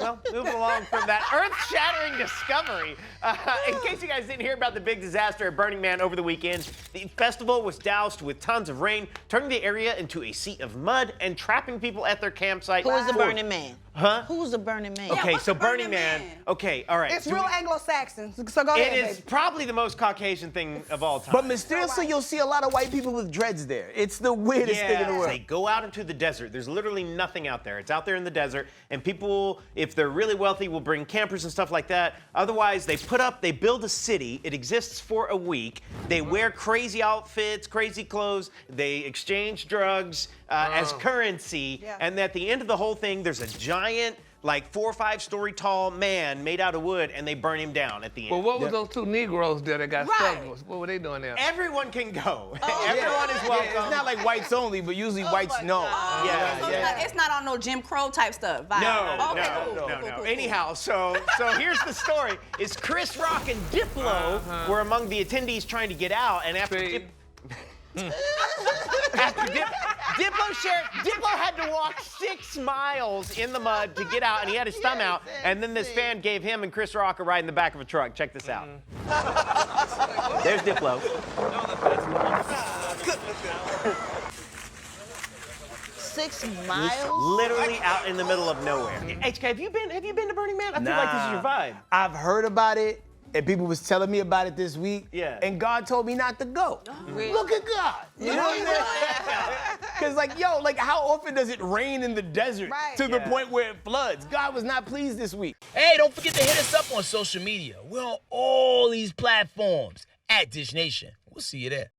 Well, moving along from that earth-shattering discovery. In case you guys didn't hear about the big disaster at Burning Man over the weekend, the festival was doused with tons of rain, turning the area into a sea of mud and trapping people at their campsite. Who was the Burning Man? Huh? Who's the Burning Man? Okay, Yeah, so Burning Man. Okay, all right. It's so real Anglo-Saxon, so go ahead, It is baby. probably the most Caucasian thing of all time. But mysteriously, you'll see a lot of white people with dreads there. It's the weirdest thing in the world. They go out into the desert. There's literally nothing out there. It's out there in the desert, and people, if they're really wealthy, will bring campers and stuff like that. Otherwise, they build a city. It exists for a week. They wear crazy outfits, crazy clothes. They exchange drugs as currency. Yeah. And at the end of the whole thing, there's a giant, like 4 or 5 story tall man made out of wood, and they burn him down at the end. Well, what was those 2 Negroes there that got Right. stuck? What were they doing there? Everyone can go. Oh, Everyone is welcome. It's not like whites only, but usually whites know. Yeah. It's not on no Jim Crow type stuff. Vibe. No, Okay, no. cool. Anyhow, so here's the story: is Chris Rock and Diplo were among the attendees trying to get out, and after Diplo had to walk 6 miles in the mud to get out, and he had his thumb out, and then this fan gave him and Chris Rock a ride in the back of a truck. Check this out. There's Diplo. 6 miles? Literally out in the middle of nowhere. HK, have you been to Burning Man? I feel like this is your vibe. I've heard about it, and people was telling me about it this week. Yeah. And God told me not to go. Look at God. You know what I'm saying? Because, like, yo, like, how often does it rain in the desert to the point where it floods? God was not pleased this week. Hey, don't forget to hit us up on social media. We're on all these platforms at Dish Nation. We'll see you there.